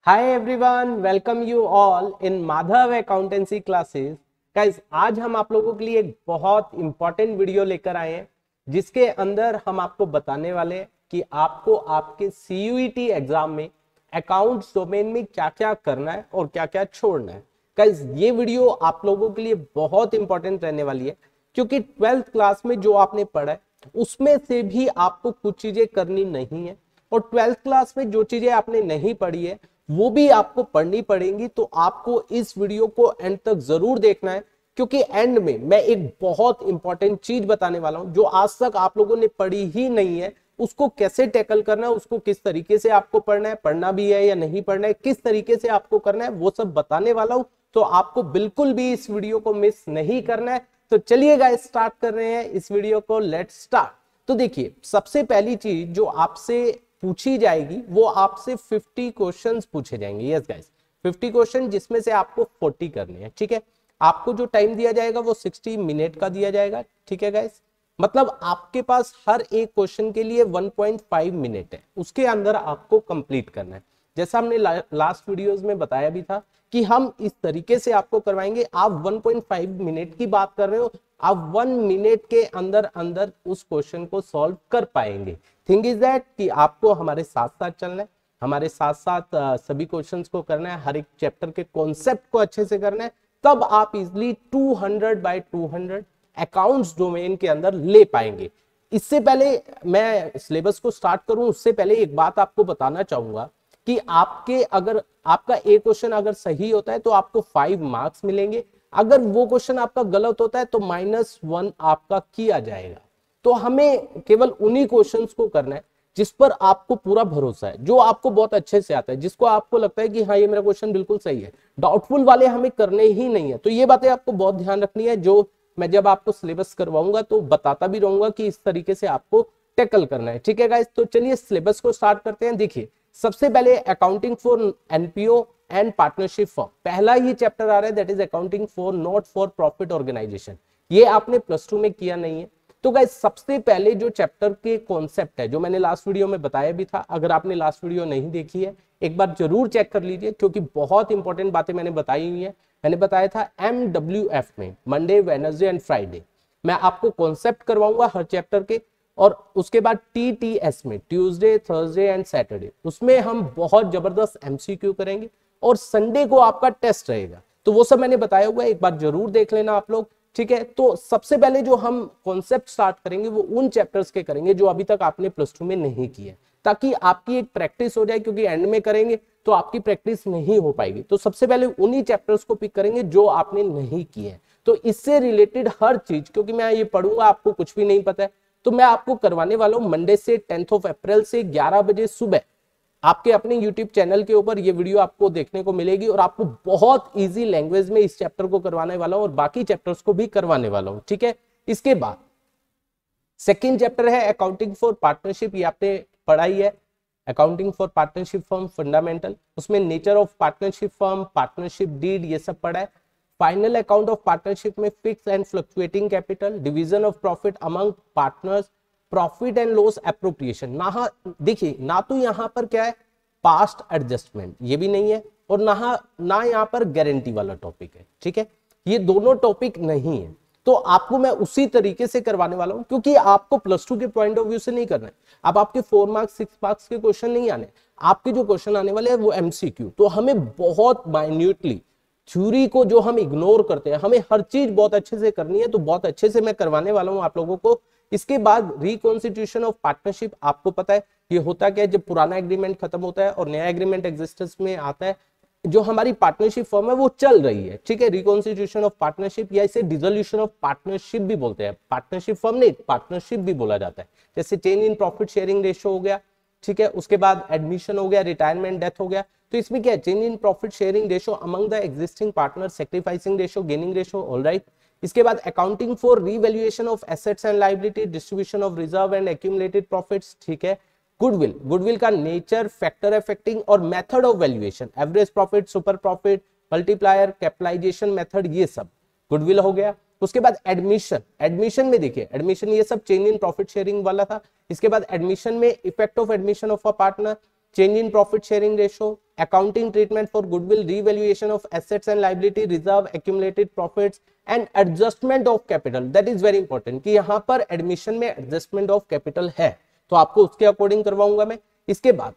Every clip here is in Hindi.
Hi everyone, welcome you all in Madhav accountancy classes. Guys, आज हम आप लोगों के लिए एक बहुत इंपॉर्टेंट वीडियो लेकर आए हैं जिसके अंदर हम आपको बताने वाले हैं कि आपको आपके सीयूईटी एग्जाम में अकाउंट्स डोमेन में क्या क्या करना है और क्या क्या छोड़ना है। गाइस, ये वीडियो आप लोगों के लिए बहुत इंपॉर्टेंट रहने वाली है क्योंकि 12th क्लास में जो आपने पढ़ा है उसमें से भी आपको कुछ चीजें करनी नहीं है और 12th क्लास में जो चीजें आपने नहीं पढ़ी है वो भी आपको पढ़नी पड़ेंगी। तो आपको इस वीडियो को एंड तक जरूर देखना है क्योंकि एंड में मैं एक बहुत इंपॉर्टेंट चीज बताने वाला हूं जो आज तक आप लोगों ने पढ़ी ही नहीं है। उसको कैसे टैकल करना है, उसको किस तरीके से आपको पढ़ना है, पढ़ना भी है या नहीं पढ़ना है, किस तरीके से आपको करना है, वो सब बताने वाला हूं। तो आपको बिल्कुल भी इस वीडियो को मिस नहीं करना है। तो चलिए गाइस, स्टार्ट कर रहे हैं इस वीडियो को। Let's start. तो देखिए, सबसे पहली चीज जो आपसे पूछी जाएगी वो आपसे 50 क्वेश्चंस पूछे जाएंगे। यस गाइस, 50 क्वेश्चन जिसमें से आपको 40 करने हैं। ठीक है, आपको जो टाइम दिया जाएगा वो 60 मिनट का दिया जाएगा। ठीक है गाइस, मतलब आपके पास हर एक क्वेश्चन के लिए 1.5 मिनट है, उसके अंदर आपको कंप्लीट करना है। जैसा हमने लास्ट वीडियोस में बताया भी था कि हम इस तरीके से आपको करवाएंगे। आप 1.5 मिनट की बात कर रहे हो, आप 1 मिनट के अंदर अंदर उस क्वेश्चन को सॉल्व कर पाएंगे। थिंग इज दैट कि आपको हमारे साथ साथ चलना है, हमारे साथ साथ सभी क्वेश्चंस को करना है, हर एक चैप्टर के कॉन्सेप्ट को अच्छे से करना है, तब आप इजिली 200 बाय 200 अकाउंट्स डोमेन के अंदर ले पाएंगे। इससे पहले मैं सिलेबस को स्टार्ट करूं उससे पहले एक बात आपको बताना चाहूंगा कि अगर आपका एक क्वेश्चन अगर सही होता है तो आपको 5 मार्क्स मिलेंगे। अगर वो क्वेश्चन आपका गलत होता है तो -1 आपका किया जाएगा। तो हमें केवल उन्हीं क्वेश्चंस को करना है जिस पर आपको पूरा भरोसा है, जो आपको बहुत अच्छे से आता है, जिसको आपको लगता है कि हाँ ये मेरा क्वेश्चन बिल्कुल सही है। डाउटफुल वाले हमें करने ही नहीं है। तो ये बातें आपको बहुत ध्यान रखनी है, जो मैं जब आपको सिलेबस करवाऊंगा तो बताता भी रहूंगा कि इस तरीके से आपको टैकल करना है। ठीक है गाइस, तो चलिए सिलेबस को स्टार्ट करते हैं। देखिए, सबसे पहले accounting for NPO and partnership form, पहला ही चैप्टर आ रहा है, that is accounting for not for profit organisation. ये आपने +2 में किया नहीं है। तो गाइस, सबसे पहले जो चैप्टर के कॉन्सेप्ट है, जो मैंने लास्ट वीडियो में बताया भी था, अगर आपने लास्ट वीडियो नहीं देखी है एक बार जरूर चेक कर लीजिए क्योंकि बहुत इंपॉर्टेंट बातें मैंने बताई हुई है। मैंने बताया था MWF में मंडे, वेडनेसडे एंड फ्राइडे मैं आपको कॉन्सेप्ट करवाऊंगा हर चैप्टर के, और उसके बाद TTS में ट्यूसडे, थर्सडे एंड सैटरडे उसमें हम बहुत जबरदस्त MCQ करेंगे और संडे को आपका टेस्ट रहेगा। तो वो सब मैंने बताया हुआ है, एक बार जरूर देख लेना आप लोग। ठीक है, तो सबसे पहले जो हम कॉन्सेप्ट स्टार्ट करेंगे वो उन चैप्टर्स के करेंगे जो अभी तक आपने +2 में नहीं किए, ताकि आपकी एक प्रैक्टिस हो जाए, क्योंकि एंड में करेंगे तो आपकी प्रैक्टिस नहीं हो पाएगी। तो सबसे पहले उन्हीं चैप्टर्स को पिक करेंगे जो आपने नहीं किए। तो इससे रिलेटेड हर चीज, क्योंकि मैं ये पढ़ूंगा आपको कुछ भी नहीं पता है, तो मैं आपको करवाने वाला हूं मंडे से 10 अप्रैल से 11 बजे सुबह आपके अपने YouTube चैनल के ऊपर ये वीडियो आपको देखने को मिलेगी और आपको बहुत इजी लैंग्वेज में इस चैप्टर को करवाने वाला हूं और बाकी चैप्टर्स को भी करवाने वाला हूं। ठीक है, इसके बाद सेकंड चैप्टर है अकाउंटिंग फॉर पार्टनरशिप। ये आपने पढ़ाई है, accounting for partnership firm fundamental. उसमें nature of partnership firm, partnership deed, ये सब पढ़ा है। फाइनल अकाउंट ऑफ पार्टनरशिप में fix and fluctuating capital, division of profit among partners, profit and loss appropriation. ना देखिए, ना तो यहाँ पर क्या है पास्ट एडजस्टमेंट, ये भी नहीं है, और ना यहाँ पर गारंटी वाला टॉपिक है। ठीक है, ये दोनों टॉपिक नहीं है। तो आपको मैं उसी तरीके से करवाने वाला हूं क्योंकि आपको +2 के पॉइंट ऑफ व्यू से नहीं करना है। अब आपके 4 मार्क्स 6 मार्क्स के क्वेश्चन नहीं आने, आपके जो क्वेश्चन आने वाले हैं वो MCQ। तो हमें बहुत माइन्यूटली थ्योरी को जो हम इग्नोर करते हैं, हमें हर चीज बहुत अच्छे से करनी है। तो बहुत अच्छे से मैं करवाने वाला हूं आप लोगों को। इसके बाद रिकॉन्स्टिट्यूशन ऑफ पार्टनरशिप, आपको पता है ये होता क्या है, जब पुराना एग्रीमेंट खत्म होता है और नया एग्रीमेंट एग्जिस्टेंस में आता है, जो हमारी पार्टनरशिप फर्म है वो चल रही है। ठीक है, रिकॉन्स्टिट्यूशन ऑफ पार्टनरशिप या इसे डिसोल्यूशन ऑफ पार्टनरशिप भी बोलते हैं। पार्टनरशिप फर्म नहीं, पार्टनरशिप भी बोला जाता है। जैसे change in profit sharing ratio हो गया, ठीक है, उसके बाद एडमिशन हो गया, रिटायरमेंट, डेथ हो गया। तो इसमें क्या है, change in profit sharing ratio among the existing partner, sacrificing ratio, gaining ratio, alright. इसके बाद accounting for revaluation of assets and liability, distribution of reserve and accumulated profits. ठीक है, गुडविल, गुडविल का नेचर, फैक्टर अफेक्टिंग और method of valuation, average profit, super profit, multiplier, capitalisation method, ये सब गुडविल हो गया। उसके बाद एडमिशन, एडमिशन में देखिए, एडमिशन ये सब चेंज इन प्रॉफिट शेयरिंग वाला था। इसके बाद एडमिशन में effect of admission of a partner, change in profit sharing ratio, accounting treatment for goodwill, revaluation of assets and liability, reserve, accumulated profits and adjustment of capital. That is very important कि यहाँ पर एडमिशन में adjustment of capital है, तो आपको उसके अकॉर्डिंग करवाऊंगा मैं। इसके बाद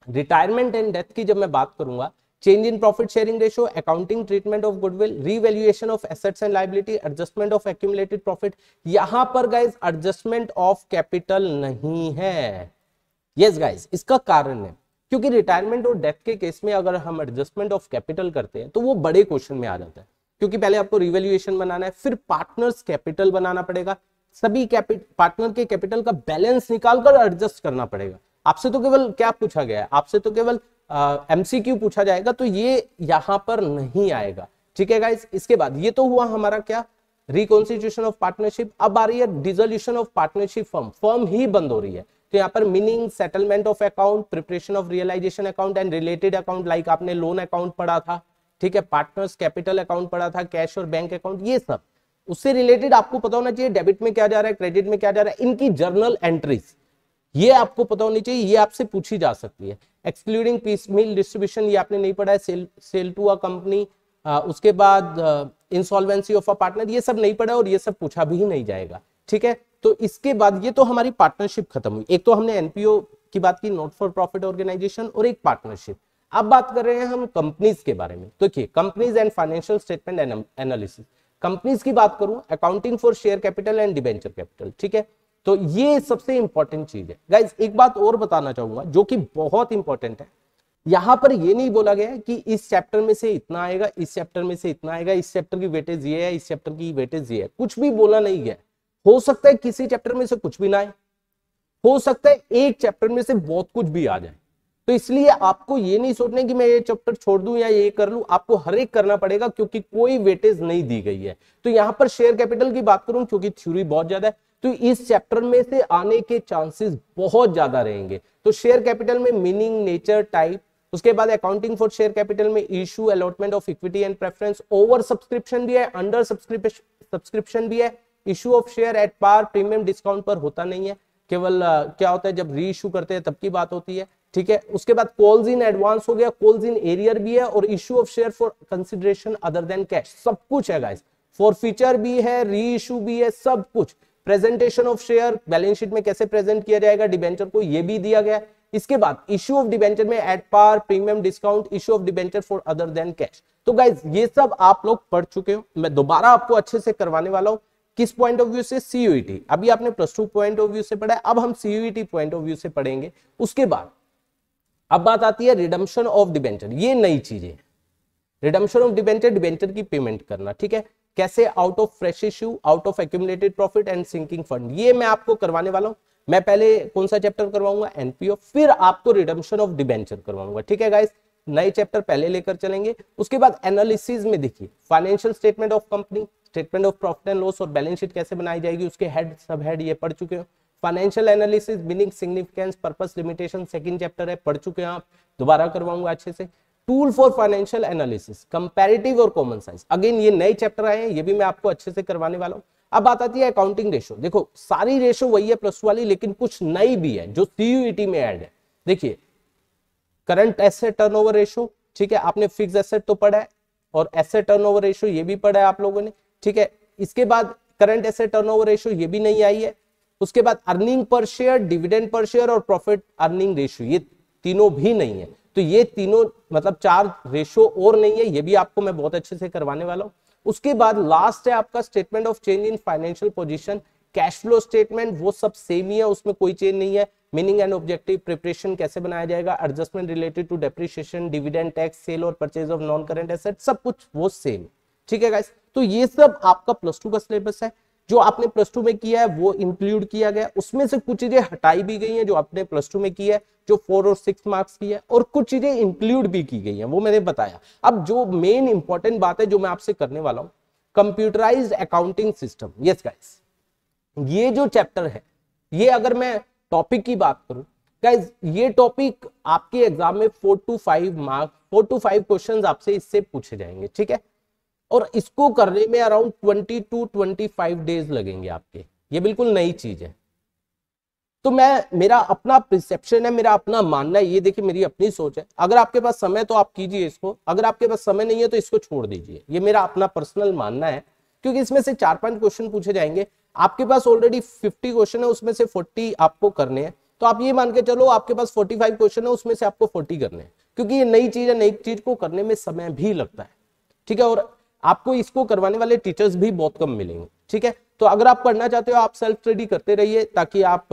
रिटायरमेंट एंड डेथ की जब मैं बात करूंगा, change in profit sharing ratio, accounting treatment of goodwill, revaluation of assets and liability, adjustment of accumulated profit. यहां पर गाइस एडजस्टमेंट ऑफ कैपिटल नहीं है। यस गाइस, इसका कारण है क्योंकि रिटायरमेंट और डेथ के केस में अगर हम एडजस्टमेंट ऑफ कैपिटल करते हैं तो वो बड़े क्वेश्चन में आ जाता है, क्योंकि पहले आपको रिवैल्यूएशन बनाना है, फिर पार्टनर्स कैपिटल बनाना पड़ेगा, सभी पार्टनर के कैपिटल का बैलेंस निकालकर एडजस्ट करना पड़ेगा। आपसे तो केवल क्या पूछा गया है, आपसे तो केवल एमसीक्यू पूछा जाएगा, तो ये यहां पर नहीं आएगा। ठीक है गाइस, इसके बाद ये तो हुआ हमारा क्या, रिकॉन्स्टिट्यूशन ऑफ पार्टनरशिप। अब आ रही है डिसोल्यूशन ऑफ पार्टनरशिप, फर्म ही बंद हो रही है, तो यहाँ पर meaning settlement of account, preparation of realisation account and related account, like आपने लोन अकाउंट पढ़ा था, ठीक है, पार्टनर्स कैपिटल अकाउंट पढ़ा था, कैश और बैंक अकाउंट, ये सब उससे रिलेटेड आपको पता होना चाहिए। डेबिट में क्या जा रहा है, क्रेडिट में क्या जा रहा है, इनकी जर्नल एंट्रीज ये आपको पता होनी चाहिए, ये आपसे पूछी जा सकती है। एक्सक्लूडिंग पीसमील डिस्ट्रीब्यूशन, ये आपने नहीं पढ़ा है, सेल टू अ कंपनी, उसके बाद इंसॉल्वेंसी ऑफ अ पार्टनर, ये सब नहीं पढ़ा और ये सब पूछा भी नहीं जाएगा। ठीक है, तो इसके बाद ये तो हमारी पार्टनरशिप खत्म हुई। एक तो हमने एनपीओ की बात की, नॉट फॉर प्रॉफिट ऑर्गेनाइजेशन, और एक पार्टनरशिप। अब बात कर रहे हैं हम कंपनीज के बारे में। तो देखिए, companies and financial statement analysis. Companies की बात करूं, accounting for share capital and debenture capital. ठीक है, तो ये सबसे इंपॉर्टेंट चीज है गाइज। एक बात और बताना चाहूंगा जो कि बहुत इंपॉर्टेंट है, यहां पर ये नहीं बोला गया है कि इस चैप्टर में से इतना आएगा, इस चैप्टर में से इतना आएगा, इस चैप्टर की वेटेज ये है, इस चैप्टर की वेटेज ये है, कुछ भी बोला नहीं गया। हो सकता है किसी चैप्टर में से कुछ भी ना आए, हो सकता है एक चैप्टर में से बहुत कुछ भी आ जाए। तो इसलिए आपको ये नहीं सोचना कि मैं ये चैप्टर छोड़ दूं या ये कर लूं, आपको हर एक करना पड़ेगा क्योंकि कोई वेटेज नहीं दी गई है। तो यहां पर शेयर कैपिटल की बात करूं, क्योंकि थ्योरी बहुत ज्यादा है, तो इस चैप्टर में से आने के चांसेस बहुत ज्यादा रहेंगे। तो शेयर कैपिटल में मीनिंग, नेचर, टाइप, उसके बाद अकाउंटिंग फॉर शेयर कैपिटल में issue, allotment of equity and preference, over subscription भी है, अंडर सब्सक्रिप्शन भी है, issue of share at par, premium discount पर होता नहीं है, केवल क्या होता है जब री इशू करते हैं तब की बात होती है। ठीक है, उसके बाद कॉल्स इन एडवांस हो गया, कॉल्स इन एरियर भी है, और issue of share for consideration other than cash, सब कुछ है गाइस। फॉरफीचर भी है, री इशू भी है, सब कुछ। Presentation of share, balance sheet में कैसे प्रेजेंट किया जाएगा डिबेंचर को, ये भी दिया गया। इसके बाद इशू ऑफ डिबेंचर में at par, premium discount, issue of debenture for other than cash. तो गाइस ये सब आप लोग पढ़ चुके हो, मैं दोबारा आपको अच्छे से करवाने वाला हूं। किस पॉइंट ऑफ व्यू से, सीयूईटी। अभी आपने प्लस 2 पॉइंट ऑफ व्यू से पढ़ा है, अब हम सीयूईटी पॉइंट ऑफ व्यू से पढ़ेंगे। उसके बाद अब बात आती है रिडम्पशन ऑफ डिबेंचर, ये नई चीजें। रिडम्पशन ऑफ डिबेंचर, डिबेंचर की पेमेंट करना, ठीक है, कैसे, out of fresh issue, out of accumulated profit and sinking fund, ये मैं आपको करवाने वाला हूं। मैं पहले कौन सा चैप्टर करवाऊंगा, एनपीओ, फिर आपको रिडम्पशन ऑफ डिबेंचर करवाऊंगा। ठीक है गाइस, नए चैप्टर पहले लेकर चलेंगे। उसके बाद एनालिसिस में देखिए, financial statement of company, statement of profit and loss और बैलेंस शीट कैसे बनाई जाएगी, उसके हेड, सब हेड ये पढ़ चुके हो। Financial analysis, meaning, significance, purpose, limitation, second chapter है, पढ़ चुके हैं आप, दोबारा करवाऊंगा अच्छे से। Tool for financial analysis, comparative और कॉमन साइंस, अगेन ये नए चैप्टर आए हैं, ये भी मैं आपको अच्छे से करवाने वाला हूं। अब बात आती है अकाउंटिंग रेशो। देखो सारी रेशो वही है प्लस वाली, लेकिन कुछ नई भी है जो सीयूईटी में ऐड है। देखिए, करंट एसेट टर्नओवर रेशो, ठीक है, आपने फिक्स एसेट तो पढ़ा है, और एसेट टर्नओवर रेशो ये भी पढ़ा है आप लोगों ने। ठीक है, इसके बाद करंट एसेट टर्नओवर रेशो ये भी नहीं आई है। उसके बाद earning per share, dividend per share और प्रॉफिट अर्निंग रेशो, ये तीनों भी नहीं है। तो ये तीनों मतलब 4 रेशो और नहीं है, ये भी आपको मैं बहुत अच्छे से करवाने वाला हूं। उसके बाद लास्ट है आपका statement of change in financial position, cash flow statement, वो सब सेम ही है, उसमें कोई चेंज नहीं है। मीनिंग एंड ऑब्जेक्टिव, प्रिपरेशन कैसे बनाया जाएगा, adjustment related to depreciation, dividend, tax, sale और purchase of non current asset, सब कुछ वो सेम। ठीक है गाइस, तो ये सब आपका प्लस 2 का सिलेबस है। जो आपने प्लस 2 में किया है वो इंक्लूड किया गया, उसमें से कुछ चीजें हटाई भी गई हैं जो आपने प्लस 2 में किया है, जो 4 और 6 मार्क्स की है, और कुछ चीजें इंक्लूड भी की गई हैं, वो मैंने बताया। अब जो मेन इंपॉर्टेंट बात है जो मैं आपसे करने वाला हूं, computerised accounting system. Yes guys, ये जो चैप्टर है, ये अगर मैं टॉपिक की बात करूं गाइस, ये टॉपिक आपके एग्जाम में 4 to 5 मार्क्स, 4 to 5 क्वेश्चंस आपसे इससे पूछे जाएंगे। ठीक है, और इसको करने में अराउंड 20 to 25 डेज लगेंगे आपके, ये बिल्कुल नई चीज है। तो मेरा अपना परसेप्शन है, मेरा अपना मानना है, ये देखिए मेरी अपनी सोच है। अगर आपके पास समय तो आप कीजिए इसको, अगर आपके पास समय नहीं है तो इसको छोड़ दीजिए। ये मेरा अपना पर्सनल मानना है, क्योंकि इसमें से 4-5 क्वेश्चन पूछे जाएंगे। आपके पास ऑलरेडी 50 क्वेश्चन है, उसमें से 40 आपको करने हैं। तो आप ये मान के चलो आपके पास 45 क्वेश्चन है, उसमें से आपको 40 करने हैं, क्योंकि ये नई चीज है, नई चीज को करने में समय भी लगता है, ठीक है। और आपको इसको करवाने वाले टीचर्स भी बहुत कम मिलेंगे, ठीक है। तो अगर आप पढ़ना चाहते हो आप सेल्फ स्टडी करते रहिए ताकि आप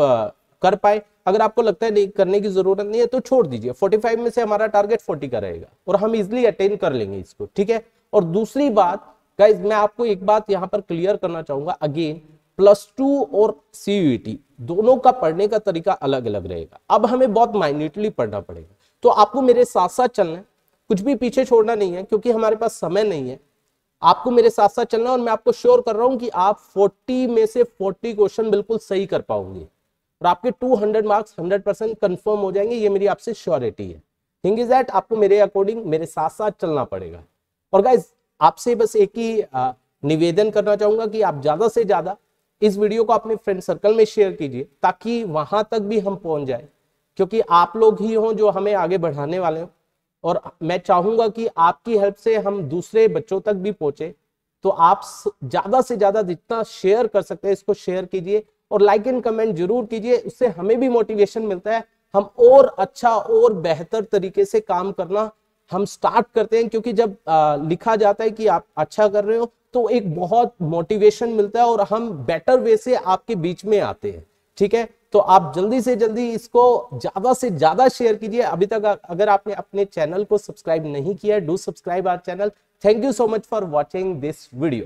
कर पाए। अगर आपको लगता है नहीं करने की जरूरत नहीं है तो छोड़ दीजिए। 45 में से हमारा टारगेट 40 का रहेगा और हम इजिली अटेन कर लेंगे इसको, ठीक है। और दूसरी बात गाइज, मैं आपको एक बात यहां पर क्लियर करना चाहूंगा अगेन, +2 और सीयूईटी दोनों का पढ़ने का तरीका अलग अलग रहेगा। अब हमें बहुत माइन्यूटली पढ़ना पड़ेगा, तो आपको मेरे साथ साथ चलना है, कुछ भी पीछे छोड़ना नहीं है, क्योंकि हमारे पास समय नहीं है। आपको मेरे साथ साथ चलना है और मैं आपको श्योर कर रहा हूं कि आप 40 में से 40 क्वेश्चन बिल्कुल सही कर पाओगे और आपके 200 मार्क्स 100% कंफर्म हो जाएंगे। ये मेरी आपसे श्योरिटी है। थिंग इज दैट आपको मेरे अकॉर्डिंग मेरे साथ साथ चलना पड़ेगा। और गाइज आपसे बस एक ही निवेदन करना चाहूंगा कि आप ज्यादा से ज्यादा इस वीडियो को अपने फ्रेंड सर्कल में शेयर कीजिए ताकि वहां तक भी हम पहुंच जाए, क्योंकि आप लोग ही हो जो हमें आगे बढ़ाने वाले हो। और मैं चाहूंगा कि आपकी हेल्प से हम दूसरे बच्चों तक भी पहुंचे। तो आप ज्यादा से ज्यादा जितना शेयर कर सकते हैं इसको शेयर कीजिए और लाइक एंड कमेंट जरूर कीजिए। उससे हमें भी मोटिवेशन मिलता है, हम और अच्छा और बेहतर तरीके से काम करना हम स्टार्ट करते हैं। क्योंकि जब लिखा जाता है कि आप अच्छा कर रहे हो तो एक बहुत मोटिवेशन मिलता है और हम बेटर वे से आपके बीच में आते हैं, ठीक है। तो आप जल्दी से जल्दी इसको ज्यादा से ज्यादा शेयर कीजिए। अभी तक अगर आपने अपने चैनल को सब्सक्राइब नहीं किया है, do subscribe our channel. Thank you so much for watching this video.